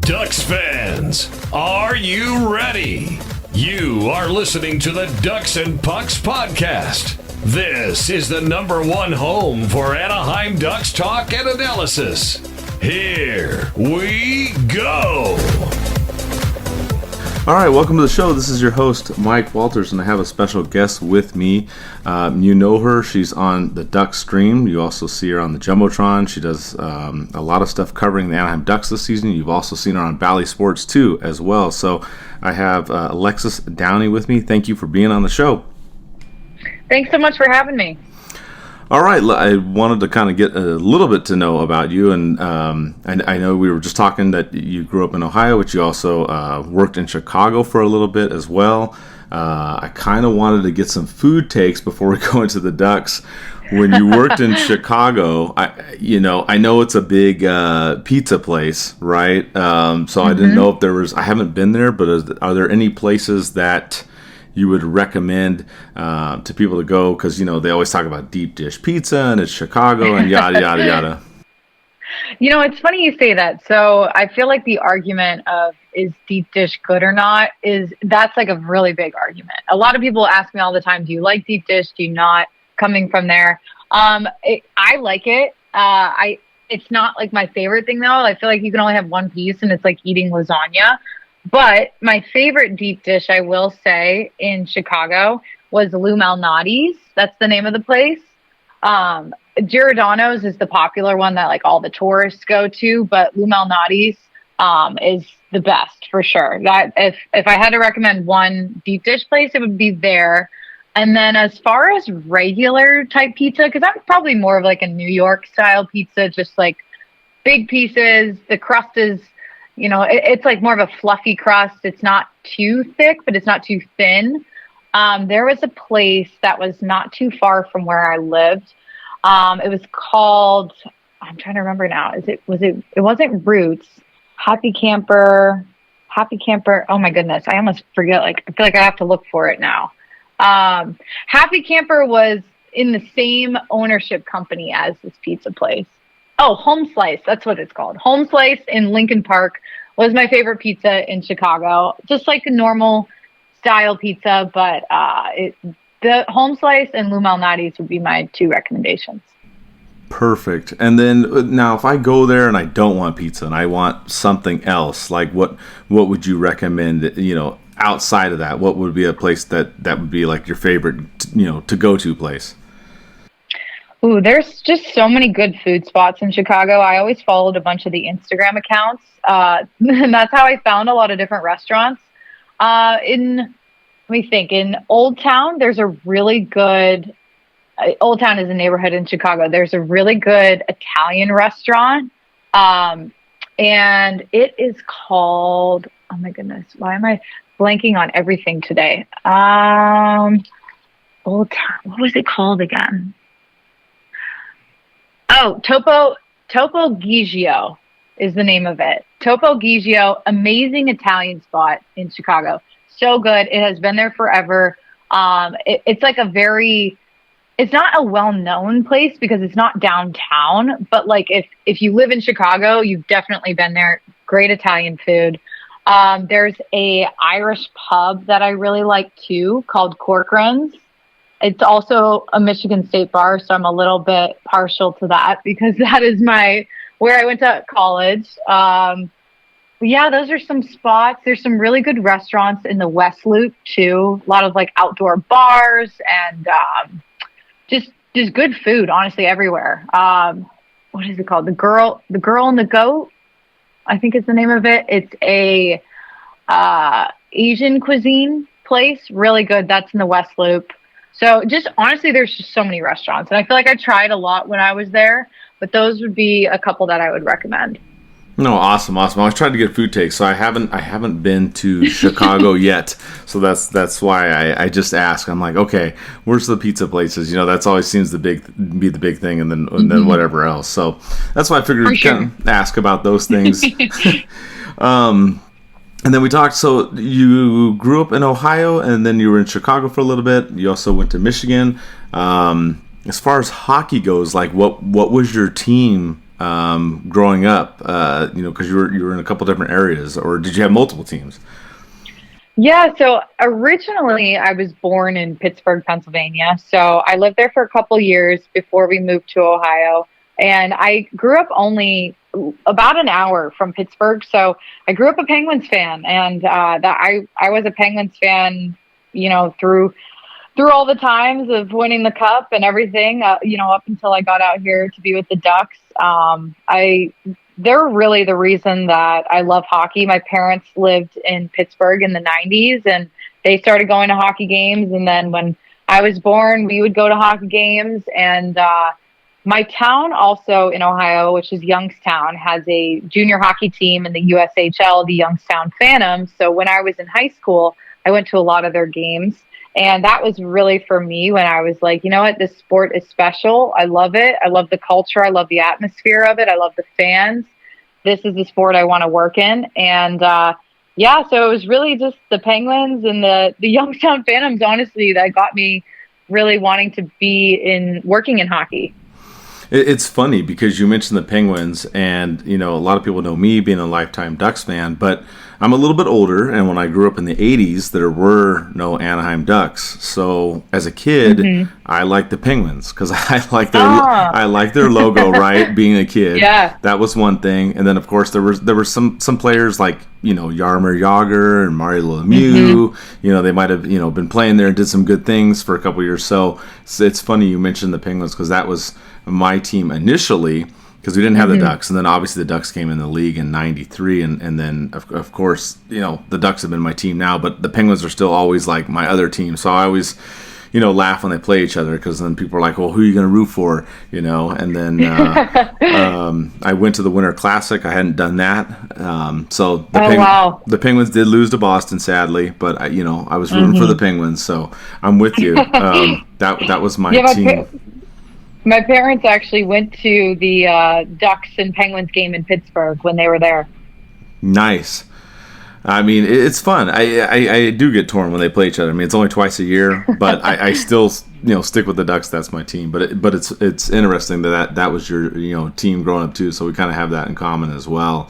Ducks fans, are you ready? You are listening to the Ducks and Pucks podcast. This is the #1 home for Anaheim Ducks talk and analysis. Here we go. All right, welcome to the show. This is your host, Mike Walters, and I have a special guest with me. You know her. She's on the Ducks stream. You also see her on the Jumbotron. She does a lot of stuff covering the Anaheim Ducks this season. You've also seen her on Bally Sports, too, as well. So I have Alexis Downie with me. Thank you for being on the show. Thanks so much for having me. All right, I wanted to kind of get a little bit to know about you, and I know we were just talking that you grew up in Ohio, but you also worked in Chicago for a little bit as well. I kind of wanted to get some food takes before we go into the Ducks. When you worked in Chicago, I know it's a big pizza place, right? So I didn't know if there was. I haven't been there, but are there any places that you would recommend to people to go? Because, they always talk about deep dish pizza and it's Chicago and yada, yada, yada. It's funny you say that. So I feel like the argument of is deep dish good or not that's like a really big argument. A lot of people ask me all the time, do you like deep dish? Do you not? Coming from there. I like it. It's not like my favorite thing though. I feel like you can only have one piece and it's like eating lasagna. But my favorite deep dish, I will say, in Chicago was Lou Malnati's. That's the name of the place. Giordano's is the popular one that like all the tourists go to, but Lou Malnati's is the best for sure. That if I had to recommend one deep dish place, it would be there. And then as far as regular type pizza, because I'm probably more of like a New York style pizza, just like big pieces. The crust is, it's like more of a fluffy crust. It's not too thick, but it's not too thin. There was a place that was not too far from where I lived. It was called, I'm trying to remember now. It wasn't Roots. Happy Camper. Oh my goodness. I almost forget. I feel like I have to look for it now. Happy Camper was in the same ownership company as this pizza place. Oh, Home Slice. That's what it's called. Home Slice in Lincoln Park was my favorite pizza in Chicago. Just like a normal style pizza, but the Home Slice and Lou Malnati's would be my two recommendations. Perfect. And then now if I go there and I don't want pizza and I want something else, like what would you recommend, outside of that? What would be a place that would be like your favorite, to go to place? Ooh, there's just so many good food spots in Chicago. I always followed a bunch of the Instagram accounts. And that's how I found a lot of different restaurants. In Old Town, there's a really good, Old Town is a neighborhood in Chicago. There's a really good Italian restaurant. And it is called, oh my goodness, why am I blanking on everything today? Old Town, what was it called again? Oh, Topo Gigio is the name of it. Topo Gigio, amazing Italian spot in Chicago. So good. It has been there forever. It's like it's not a well-known place because it's not downtown, but like if you live in Chicago, you've definitely been there. Great Italian food. There's a Irish pub that I really like too called Corcoran's. It's also a Michigan State bar, so I'm a little bit partial to that because that is where I went to college. But yeah, those are some spots. There's some really good restaurants in the West Loop too. A lot of like outdoor bars and just good food, honestly, everywhere. What is it called? The Girl and the Goat, I think is the name of it. It's a Asian cuisine place, really good. That's in the West Loop. So just honestly, there's just so many restaurants. And I feel like I tried a lot when I was there, but those would be a couple that I would recommend. No, awesome. I was trying to get food takes, so I haven't been to Chicago yet. So that's why I just ask. I'm like, okay, where's the pizza places? That's always seems to be the big thing, and then whatever else. So that's why I figured we'd kind of ask about those things. And then we talked, so you grew up in Ohio, and then you were in Chicago for a little bit. You also went to Michigan. As far as hockey goes, like what was your team growing up? Because you were in a couple different areas, or did you have multiple teams? Yeah, so originally I was born in Pittsburgh, Pennsylvania. So I lived there for a couple years before we moved to Ohio. And I grew up only about an hour from Pittsburgh. So I grew up a Penguins fan, and I was a Penguins fan, through all the times of winning the cup and everything, up until I got out here to be with the Ducks. They're really the reason that I love hockey. My parents lived in Pittsburgh in the 90s, and they started going to hockey games. And then when I was born, we would go to hockey games. And my town also in Ohio, which is Youngstown, has a junior hockey team in the USHL, the Youngstown Phantoms. So when I was in high school, I went to a lot of their games. And that was really for me when I was like, you know what, this sport is special. I love it. I love the culture. I love the atmosphere of it. I love the fans. This is the sport I want to work in. And so it was really just the Penguins and the Youngstown Phantoms, honestly, that got me really wanting to be working in hockey. It's funny because you mentioned the Penguins, and a lot of people know me being a lifetime Ducks fan, but I'm a little bit older, and when I grew up in the 80s, there were no Anaheim Ducks. So as a kid, I liked the Penguins because I like their logo, right? Being a kid, that was one thing. And then of course there were some players like Jaromir Jagr and Mario Lemieux. They might have been playing there and did some good things for a couple years. So it's funny you mentioned the Penguins because that was my team initially, because we didn't have the Ducks, and then obviously the Ducks came in the league in '93, and then of course the Ducks have been my team now, but the Penguins are still always like my other team. So I always laugh when they play each other, because then people are like, well, who are you going to root for? And then I went to the Winter Classic. I hadn't done that, so the Penguins did lose to Boston, sadly, but I was rooting for the Penguins, so I'm with you. That was my team. My parents actually went to the Ducks and Penguins game in Pittsburgh when they were there. Nice. I mean, it's fun. I do get torn when they play each other. I mean, it's only twice a year, but I still stick with the Ducks. That's my team. But it's interesting that was your team growing up too. So we kind of have that in common as well.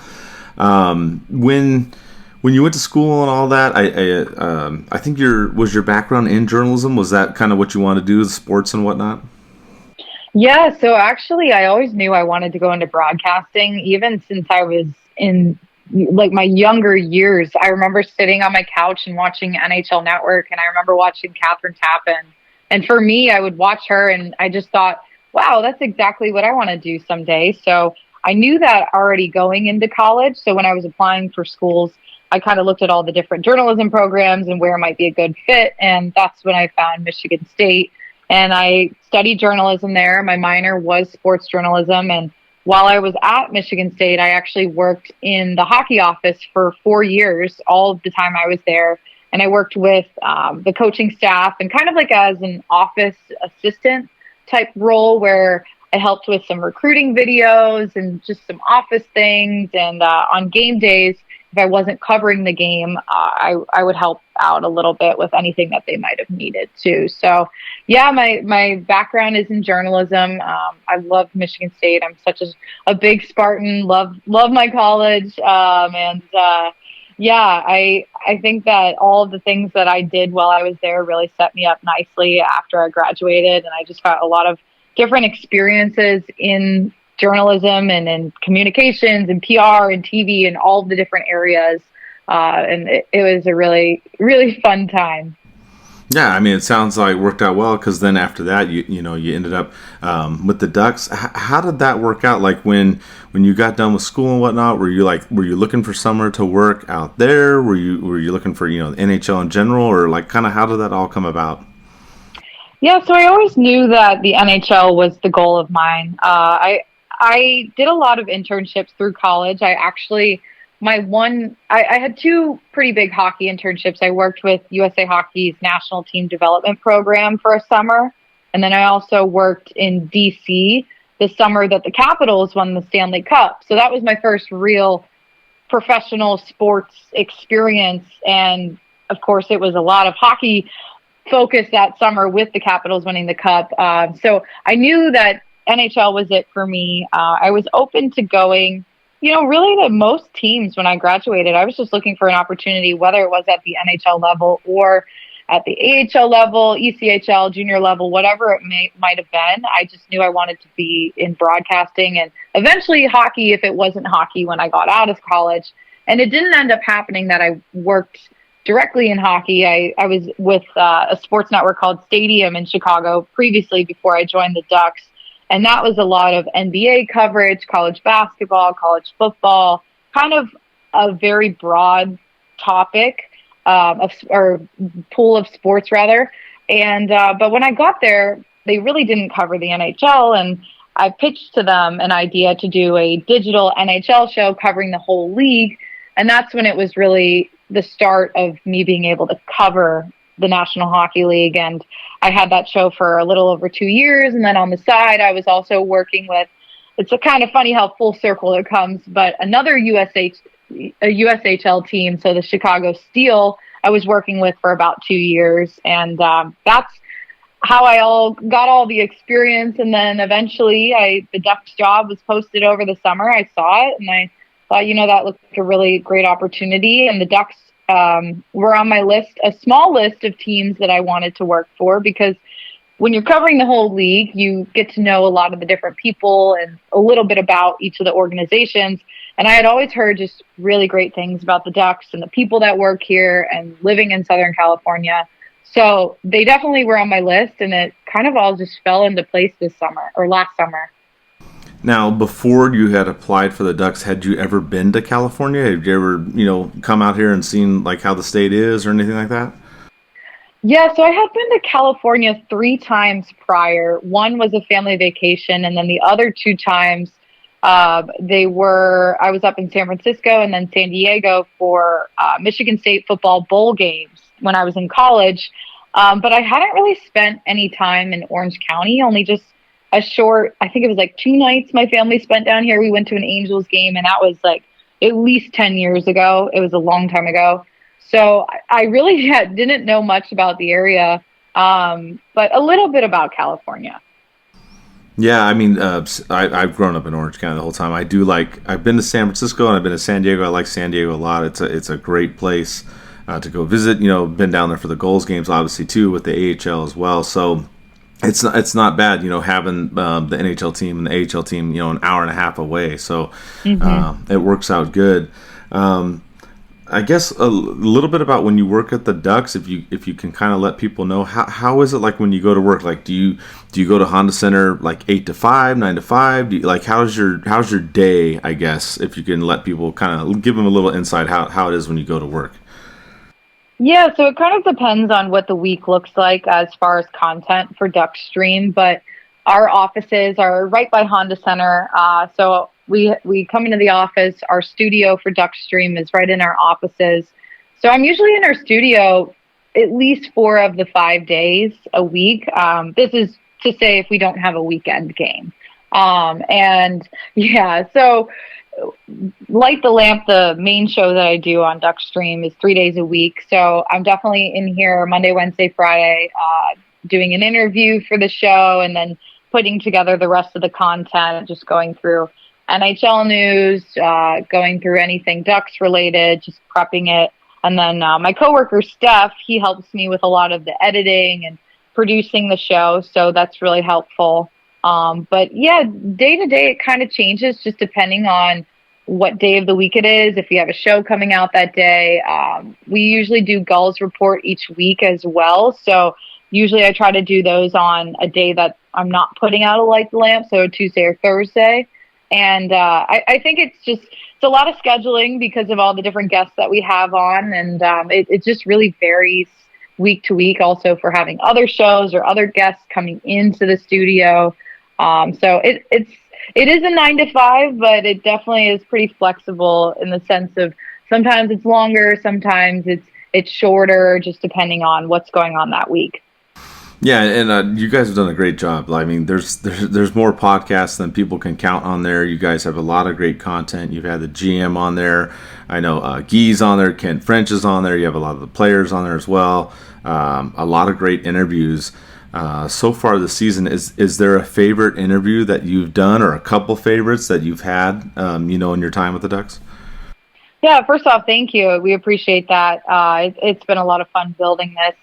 When you went to school and all that, I think was your background in journalism? Was that kind of what you wanted to do, sports and whatnot? Yeah, so actually I always knew I wanted to go into broadcasting, even since I was in like my younger years. I remember sitting on my couch and watching NHL Network, and I remember watching Catherine Tappan. And for me, I would watch her and I just thought, wow, that's exactly what I want to do someday. So I knew that already going into college. So when I was applying for schools, I kind of looked at all the different journalism programs and where might be a good fit. And that's when I found Michigan State. And I studied journalism there. My minor was sports journalism. And while I was at Michigan State, I actually worked in the hockey office for 4 years, all of the time I was there. And I worked with the coaching staff and kind of like as an office assistant type role, where I helped with some recruiting videos and just some office things. And on game days, if I wasn't covering the game, I would help out a little bit with anything that they might have needed too. So yeah, my background is in journalism. I love Michigan State. I'm such a big Spartan, love my college. I think that all of the things that I did while I was there really set me up nicely after I graduated. And I just got a lot of different experiences in journalism and in communications and PR and TV and all the different areas. And it was a really, really fun time. Yeah, I mean, it sounds like it worked out well, because then after that, you ended up with the Ducks. How did that work out? Like when you got done with school and whatnot, were you looking for somewhere to work out there? Were you looking for the NHL in general, or like kind of how did that all come about? Yeah, so I always knew that the NHL was the goal of mine. I did a lot of internships through college. I had two pretty big hockey internships. I worked with USA Hockey's national team development program for a summer. And then I also worked in DC the summer that the Capitals won the Stanley Cup. So that was my first real professional sports experience. And of course, it was a lot of hockey focus that summer with the Capitals winning the Cup. So I knew that NHL was it for me. I was open to going, really to most teams when I graduated. I was just looking for an opportunity, whether it was at the NHL level or at the AHL level, ECHL, junior level, whatever it might have been. I just knew I wanted to be in broadcasting and eventually hockey if it wasn't hockey when I got out of college. And it didn't end up happening that I worked directly in hockey. I was with a sports network called Stadium in Chicago previously before I joined the Ducks. And that was a lot of NBA coverage, college basketball, college football, kind of a very broad topic. Or pool of sports rather. And, but when I got there, they really didn't cover the NHL. And I pitched to them an idea to do a digital NHL show covering the whole league. And that's when it was really the start of me being able to cover the National Hockey League. And I had that show for a little over 2 years. And then on the side, I was also working with, it's a kind of funny how full circle it comes, but another a USHL team, so the Chicago Steel, I was working with for about 2 years, and that's how I got all the experience. And then eventually, the Ducks job was posted over the summer. I saw it, and I thought, that looked like a really great opportunity. And the Ducks were on my list, a small list of teams that I wanted to work for, because when you're covering the whole league, you get to know a lot of the different people and a little bit about each of the organizations. And I had always heard just really great things about the Ducks and the people that work here and living in Southern California. So they definitely were on my list, and it kind of all just fell into place last summer. Now, before you had applied for the Ducks, had you ever been to California? Have you ever, come out here and seen like how the state is or anything like that? Yeah, so I had been to California 3 times prior. One was a family vacation, and then the other 2 times I was up in San Francisco and then San Diego for Michigan State football bowl games when I was in college. But I hadn't really spent any time in Orange County, only just a short, I think it was like 2 nights my family spent down here. We went to an Angels game, and that was like at least 10 years ago. It was a long time ago. So I really didn't know much about the area, but a little bit about California. Yeah, I mean, I've grown up in Orange County the whole time. I've been to San Francisco and I've been to San Diego. I like San Diego a lot. It's a great place to go visit. Been down there for the Goals games, obviously, too, with the AHL as well. So it's not bad, having the NHL team and the AHL team, an hour and a half away. So it works out good. I guess a little bit about when you work at the Ducks, if you can kind of let people know, how is it like when you go to work? Like, do you go to Honda Center like 8 to 5, 9 to 5? How's your day? I guess if you can let people kind of give them a little insight how it is when you go to work. Yeah, so it kind of depends on what the week looks like as far as content for DuckStream, but our offices are right by Honda Center, so we come into the office. Our studio for DuckStream is right in our offices. So I'm usually in our studio at least 4 of the 5 days a week. This is to say if we don't have a weekend game. And yeah, so Light the Lamp, the main show that I do on DuckStream, is 3 days a week. So I'm definitely in here Monday, Wednesday, Friday, doing an interview for the show and then putting together the rest of the content, just going through NHL news, going through anything Ducks related, just prepping it. And then my coworker, Steph, he helps me with a lot of the editing and producing the show. So that's really helpful. But yeah, day to day, it kind of changes just depending on what day of the week it is. If we have a show coming out that day, we usually do Gulls Report each week as well. So usually I try to do those on a day that I'm not putting out a Light the Lamp, so Tuesday or Thursday. And I think it's a lot of scheduling because of all the different guests that we have on. And it just really varies week to week also for having other shows or other guests coming into the studio. So it is a 9 to 5, but it definitely is pretty flexible in the sense of sometimes it's longer, sometimes it's shorter, just depending on what's going on that week. Yeah, and you guys have done a great job. I mean, there's more podcasts than people can count on there. You guys have a lot of great content. You've had the GM on there. I know Guy's on there. Kent French is on there. You have a lot of the players on there as well. A lot of great interviews. so far this season. Is there a favorite interview that you've done, or a couple favorites that you've had, in your time with the Ducks? Yeah, first off, thank you. We appreciate that. It's been a lot of fun building this.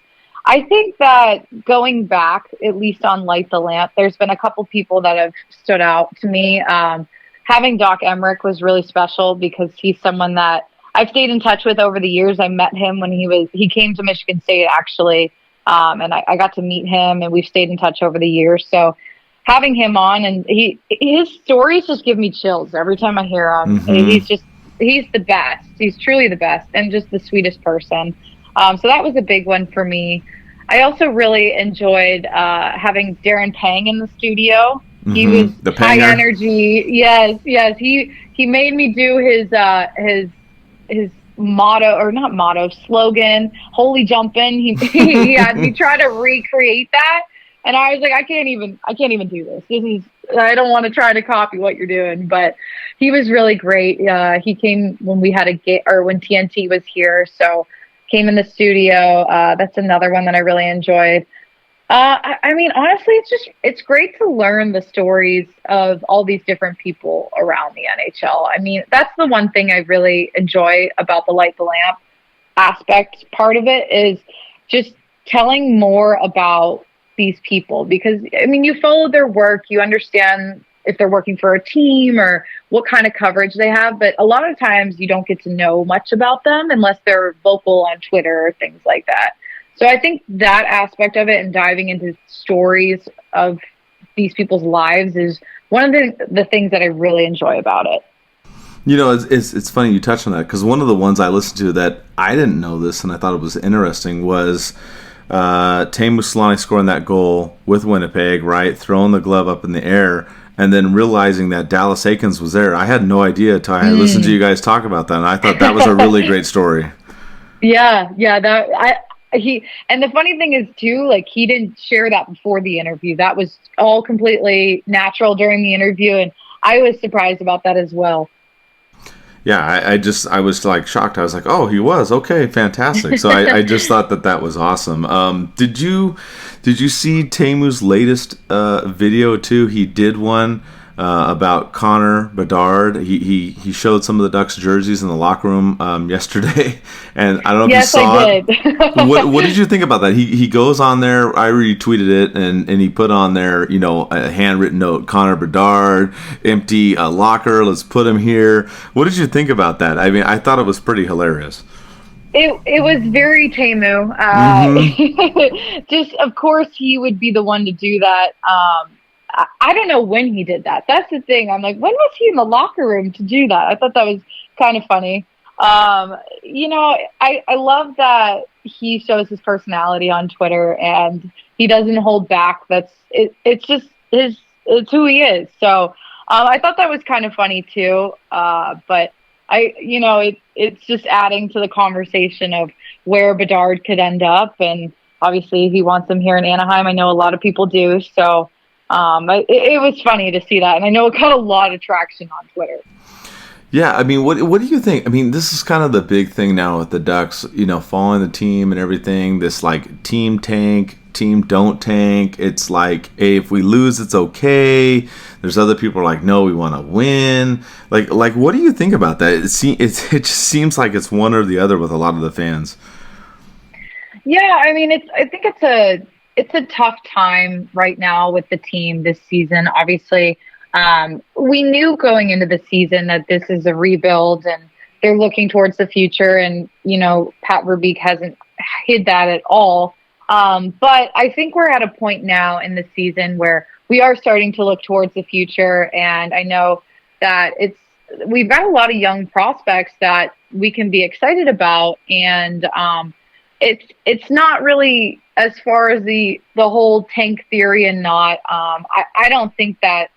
I think that going back, at least on Light the Lamp, there's been a couple people that have stood out to me. Having Doc Emmerich was really special because he's someone that I've stayed in touch with over the years. I met him when he came to Michigan State, actually, and I got to meet him, and we've stayed in touch over the years. So having him on, and his stories just give me chills every time I hear him. Mm-hmm. He's the best. He's truly the best, and just the sweetest person. So that was a big one for me. I also really enjoyed having Darren Pang in the studio. Mm-hmm. He was the high energy. Yes. He made me do his motto, or not motto, slogan, "Holy Jumpin'." He had me try to recreate that, and I was like, I can't even do this. I don't want to try to copy what you're doing, but he was really great. He came when we had when TNT was here, so came in the studio. That's another one that I really enjoyed. I mean, honestly, it's great to learn the stories of all these different people around the NHL. I mean, that's the one thing I really enjoy about the Light the Lamp aspect. Part of it is just telling more about these people, because I mean, you follow their work, you understand if they're working for a team or what kind of coverage they have, but a lot of times you don't get to know much about them unless they're vocal on Twitter or things like that. So I think that aspect of it, and diving into stories of these people's lives, is one of the things that I really enjoy about it. It's funny you touched on that, because one of the ones I listened to that I didn't know this and I thought it was interesting was Teemu scoring that goal with Winnipeg, right? Throwing the glove up in the air, and then realizing that Dallas Eakins was there. I had no idea until I listened to you guys talk about that, and I thought that was a really great story. Yeah, and the funny thing is too, like, he didn't share that before the interview. That was all completely natural during the interview, and I was surprised about that as well. Yeah, I was like shocked. I was like, oh, he was okay, fantastic. So I just thought that was awesome. Did you see Teemu's latest video too? He did one about Connor Bedard. He showed some of the Ducks jerseys in the locker room yesterday, and I don't know if you saw it. What did you think about that? He goes on there. I retweeted it, and he put on there, a handwritten note: Connor Bedard, empty locker. Let's put him here. What did you think about that? I mean, I thought it was pretty hilarious. It was very Teemu. Just, of course, he would be the one to do that. I don't know when he did that. That's the thing. I'm like, when was he in the locker room to do that? I thought that was kind of funny. I love that he shows his personality on Twitter and he doesn't hold back. It's just it's who he is. So I thought that was kind of funny too. But it's just adding to the conversation of where Bedard could end up. And obviously he wants him here in Anaheim. I know a lot of people do. So it was funny to see that, and I know it got a lot of traction on Twitter. Yeah, I mean, what do you think? I mean, this is kind of the big thing now with the Ducks, following the team and everything. This like team tank, team don't tank. It's like, hey, if we lose, it's okay. There's other people are like, no, we want to win. Like, what do you think about that? It just seems like it's one or the other with a lot of the fans. Yeah, I mean, I think it's a tough time right now with the team this season. Obviously, we knew going into the season that this is a rebuild and they're looking towards the future. And, Pat Verbeek hasn't hid that at all. But I think we're at a point now in the season where we are starting to look towards the future. And I know that we've got a lot of young prospects that we can be excited about. And it's not really, as far as the whole tank theory and not, I don't think that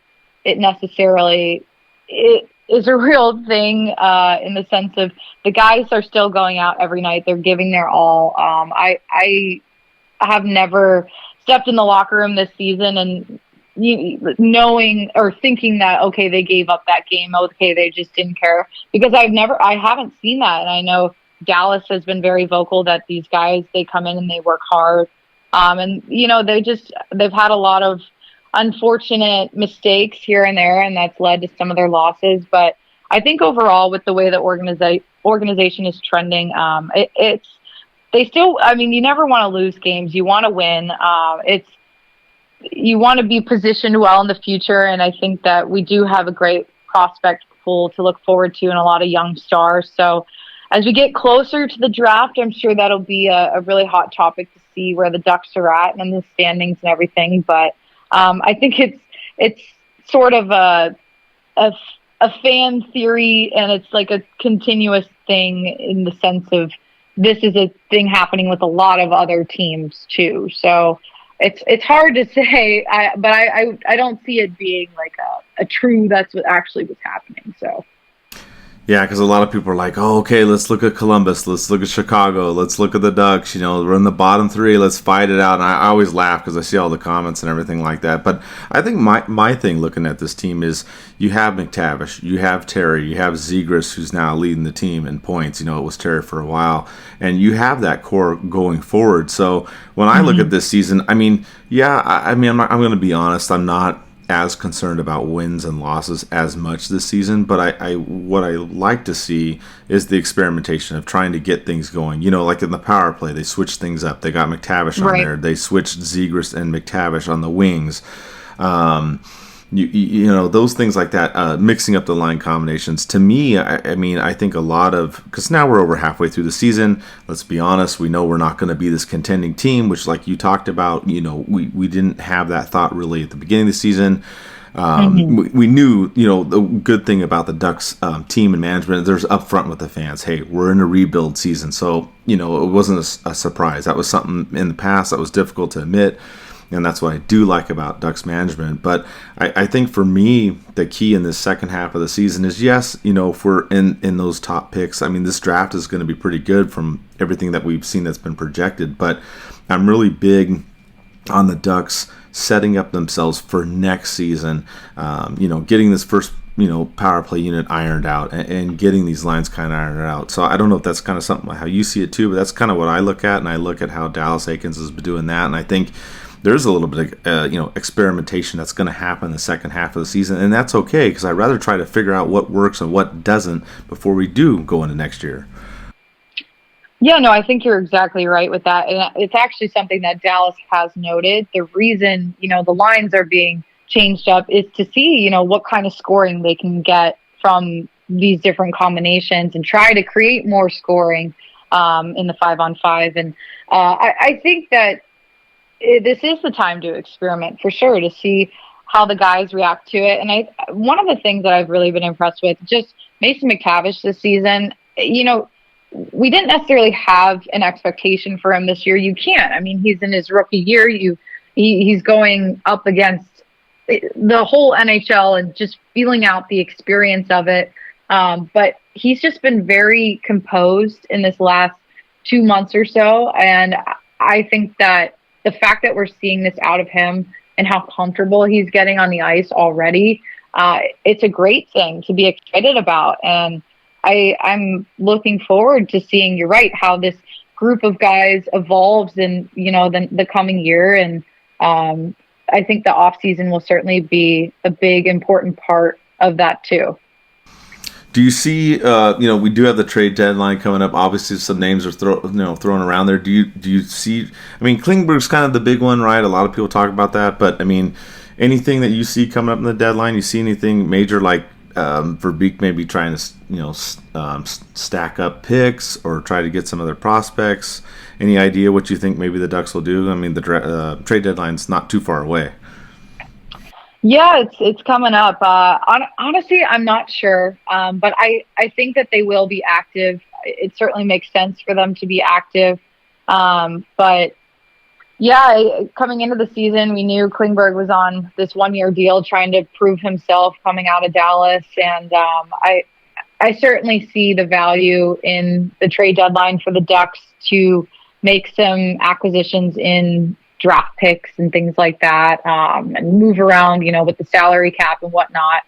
it necessarily it is a real thing in the sense of the guys are still going out every night. They're giving their all. I have never stepped in the locker room this season and knowing or thinking that, okay, they gave up that game. Okay, they just didn't care, because I haven't seen that. And I know Dallas has been very vocal that these guys, they come in and they work hard. And they've had a lot of unfortunate mistakes here and there, and that's led to some of their losses. But I think overall, with the way the organization is trending, they still. I mean, you never want to lose games. You want to win. You want to be positioned well in the future, and I think that we do have a great prospect pool to look forward to and a lot of young stars. So as we get closer to the draft, I'm sure that'll be a really hot topic to see where the Ducks are at and the standings and everything. But I think it's sort of a fan theory, and it's like a continuous thing in the sense of this is a thing happening with a lot of other teams too. So it's hard to say, but I don't see it being like a true that's what actually was happening. So. Yeah, because a lot of people are like, oh, okay, let's look at Columbus, let's look at Chicago, let's look at the Ducks, we're in the bottom three, let's fight it out. And I always laugh because I see all the comments and everything like that. But I think my thing looking at this team is you have McTavish, you have Terry, you have Zegras, who's now leading the team in points. It was Terry for a while. And you have that core going forward. So when I look at this season, I'm going to be honest, I'm not as concerned about wins and losses as much this season, but what I like to see is the experimentation of trying to get things going. Like in the power play, they switched things up. They got McTavish on there. They switched Zegras and McTavish on the wings. Those things like that, mixing up the line combinations. To me, I think a lot of, because now we're over halfway through the season. Let's be honest, we know we're not going to be this contending team, which, like you talked about, we didn't have that thought really at the beginning of the season. We knew, the good thing about the Ducks team and management, there's upfront with the fans. Hey, we're in a rebuild season, so it wasn't a surprise. That was something in the past that was difficult to admit. And that's what I do like about Ducks management. But I think for me, the key in this second half of the season is, yes, if we're in those top picks, this draft is going to be pretty good from everything that we've seen that's been projected. But I'm really big on the Ducks setting up themselves for next season, getting this first power play unit ironed out and getting these lines kind of ironed out. So I don't know if that's kind of something how you see it too, but that's kind of what I look at. And I look at how Dallas Eakins has been doing that. And I think there's a little bit of experimentation that's going to happen in the second half of the season, and that's okay, because I'd rather try to figure out what works and what doesn't before we do go into next year. Yeah, no, I think you're exactly right with that, and it's actually something that Dallas has noted. The reason the lines are being changed up is to see what kind of scoring they can get from these different combinations and try to create more scoring in the 5-on-5. And I think that this is the time to experiment for sure, to see how the guys react to it. And one of the things that I've really been impressed with, just Mason McTavish this season, we didn't necessarily have an expectation for him this year. You can't. He's in his rookie year. He's going up against the whole NHL and just feeling out the experience of it. But he's just been very composed in this last 2 months or so. And I think that the fact that we're seeing this out of him and how comfortable he's getting on the ice already, it's a great thing to be excited about. And I'm looking forward to seeing, you're right, how this group of guys evolves in, the coming year. And I think the off season will certainly be a big, important part of that too. Do you see, we do have the trade deadline coming up. Obviously, some names are thrown around there. Do you see, Klingberg's kind of the big one, right? A lot of people talk about that. But, anything that you see coming up in the deadline, you see anything major like Verbeek maybe trying to stack up picks or try to get some other prospects? Any idea what you think maybe the Ducks will do? The trade deadline's not too far away. Yeah, it's coming up. Honestly, I'm not sure, but I think that they will be active. It certainly makes sense for them to be active. But yeah, coming into the season, we knew Klingberg was on this 1-year deal trying to prove himself coming out of Dallas. And I certainly see the value in the trade deadline for the Ducks to make some acquisitions in draft picks and things like that, and move around, with the salary cap and whatnot.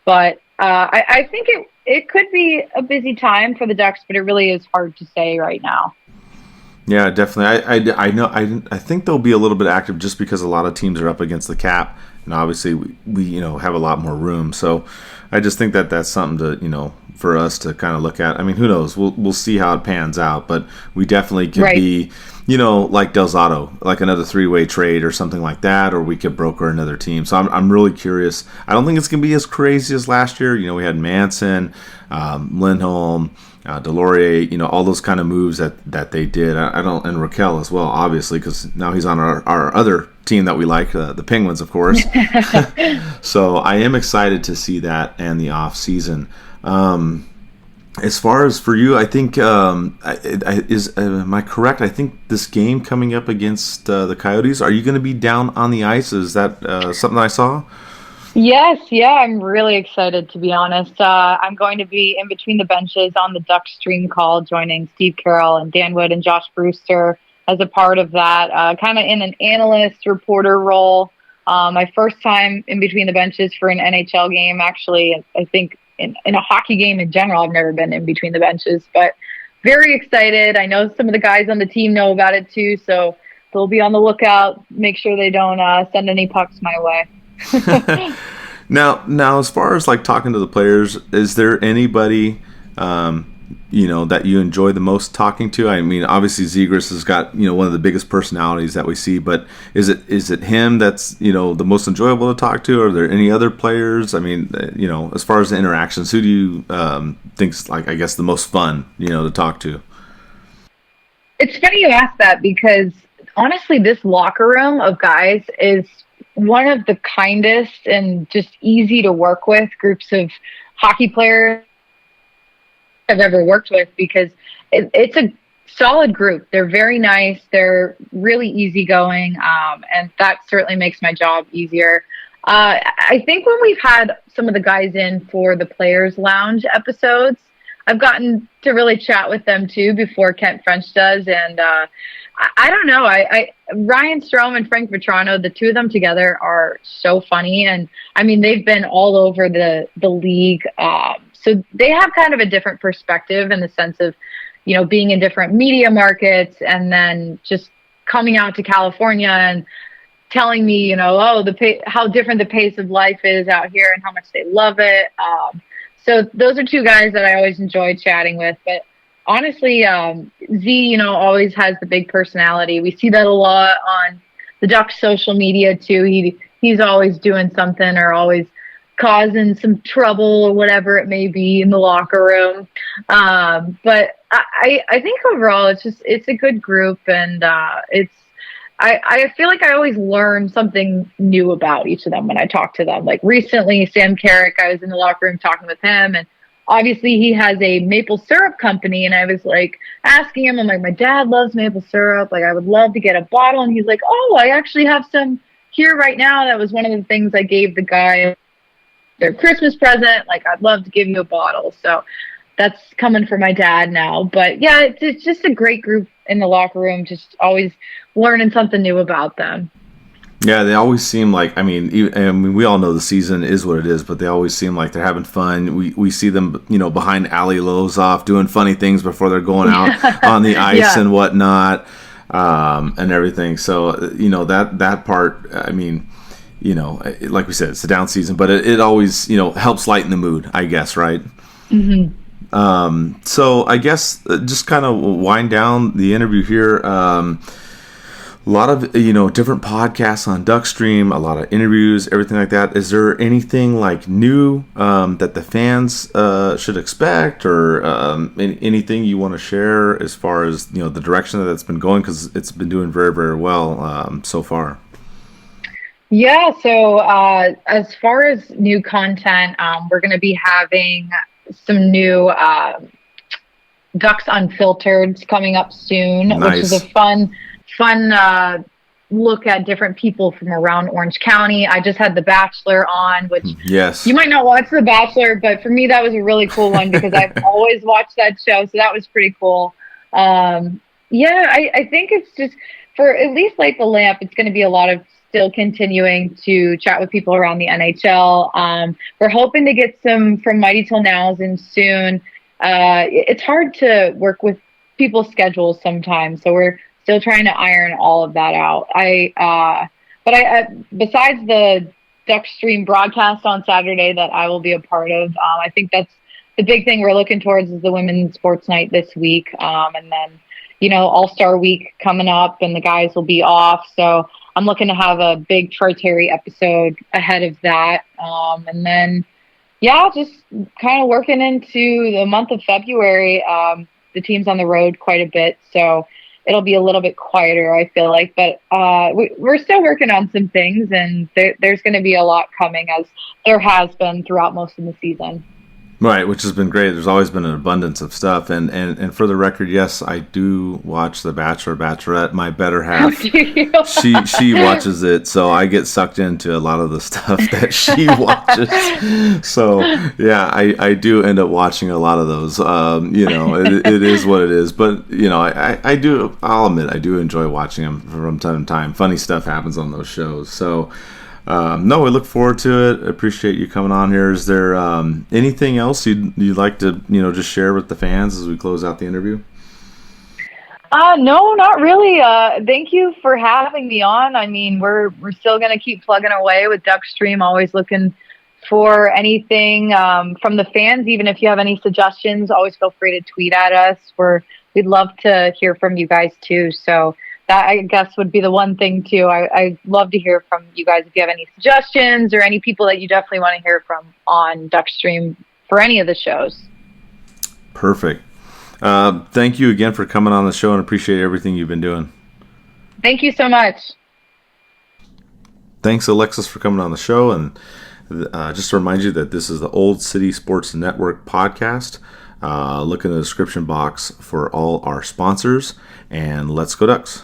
But I think it could be a busy time for the Ducks, but it really is hard to say right now. Yeah, definitely. I know. I think they'll be a little bit active just because a lot of teams are up against the cap, and obviously we have a lot more room. So I just think that that's something to for us to kind of look at. I mean, who knows? We'll see how it pans out, but we definitely could be like Del Zotto, like another 3-way trade or something like that, or we could broker another team. So I'm really curious. I don't think it's gonna be as crazy as last year. We had Manson, Lindholm. Delorier, all those kind of moves that they did. I don't, and Raquel as well, obviously, because now he's on our other team that we like, the Penguins, of course. So I am excited to see that and the off season. As far as for you, I think am I correct? I think this game coming up against the Coyotes. Are you going to be down on the ice? Is that something I saw? Yes, yeah, I'm really excited, to be honest. I'm going to be in between the benches on the Ducks stream call, joining Steve Carroll and Dan Wood and Josh Brewster as a part of that, kind of in an analyst reporter role. My first time in between the benches for an NHL game, actually. I think in a hockey game in general, I've never been in between the benches, but very excited. I know some of the guys on the team know about it too, so they'll be on the lookout. Make sure they don't send any pucks my way. Now, as far as like talking to the players, is there anybody that you enjoy the most talking to? I mean, obviously Zegras has got one of the biggest personalities that we see, but is it him that's the most enjoyable to talk to? Are there any other players? I mean, as far as the interactions, who do you think's like, I guess, the most fun to talk to? It's funny you ask that, because honestly, this locker room of guys is one of the kindest and just easy to work with groups of hockey players I've ever worked with, because it's a solid group. They're very nice. They're really easygoing, and that certainly makes my job easier. I think when we've had some of the guys in for the Players Lounge episodes, I've gotten to really chat with them too before Kent French does, and I don't know. Ryan Strome and Frank Vetrano, the two of them together are so funny. And I mean, they've been all over the league. So they have kind of a different perspective in the sense of, being in different media markets and then just coming out to California and telling me, how different the pace of life is out here and how much they love it. So those are two guys that I always enjoy chatting with. But honestly, Z, always has the big personality. We see that a lot on the Ducks social media too. He's always doing something or always causing some trouble or whatever it may be in the locker room. But I think overall it's a good group, and I feel like I always learn something new about each of them when I talk to them. Like recently, Sam Carrick, I was in the locker room talking with him, and obviously he has a maple syrup company, and I was like asking him, I'm like, my dad loves maple syrup. Like I would love to get a bottle. And he's like, oh, I actually have some here right now. That was one of the things I gave the guy their Christmas present. Like I'd love to give you a bottle. So that's coming from my dad now. But yeah, it's just a great group in the locker room, just always learning something new about them. Yeah, they always seem like, I mean, we all know the season is what it is, but they always seem like they're having fun. We see them, behind Ali Lozoff doing funny things before they're going out on the ice and whatnot, and everything. So, that part, I mean, like we said, it's the down season, but it always, helps lighten the mood, I guess, right? Mm-hmm. So I guess just kind of wind down the interview here. A lot of, different podcasts on Duckstream, a lot of interviews, everything like that. Is there anything like new that the fans should expect, or anything you want to share as far as, the direction that it's been going? Because it's been doing very, very well so far. Yeah, so as far as new content, we're going to be having some new Ducks Unfiltered coming up soon, Nice. Which is a fun look at different people from around Orange County. I just had The Bachelor on, which yes, you might not watch The Bachelor, but for me that was a really cool one because I've always watched that show, so that was pretty cool. I think it's just, for at least Light the Lamp, it's going to be a lot of still continuing to chat with people around the NHL. We're hoping to get some from Mighty Till Nows in soon. It's hard to work with people's schedules sometimes. So we're still trying to iron all of that out. But besides the DuckStream broadcast on Saturday that I will be a part of, I think that's the big thing we're looking towards is the women's sports night this week. And then, All-Star week coming up and the guys will be off. So I'm looking to have a big Troy Terry episode ahead of that. And then, just kind of working into the month of February. The team's on the road quite a bit, so it'll be a little bit quieter, I feel like. But we're still working on some things, and there's going to be a lot coming, as there has been throughout most of the season. Right, which has been great. There's always been an abundance of stuff. And for the record, yes, I do watch The Bachelor, Bachelorette. My better half, she watches it, so I get sucked into a lot of the stuff that she watches. So, yeah, I do end up watching a lot of those. It is what it is. But, I'll admit, I do enjoy watching them from time to time. Funny stuff happens on those shows. So, no, we look forward to it. Appreciate you coming on here. Is there anything else you'd like to just share with the fans as we close out the interview? No, not really. Thank you for having me on. I mean, we're still going to keep plugging away with DuckStream. Always looking for anything from the fans. Even if you have any suggestions, always feel free to tweet at us. We'd love to hear from you guys too. So that, I guess, would be the one thing too. I'd love to hear from you guys if you have any suggestions or any people that you definitely want to hear from on DuckStream for any of the shows. Perfect. Thank you again for coming on the show, and appreciate everything you've been doing. Thank you so much. Thanks, Alexis, for coming on the show. And just to remind you that this is the Old City Sports Network podcast. Look in the description box for all our sponsors, and let's go Ducks.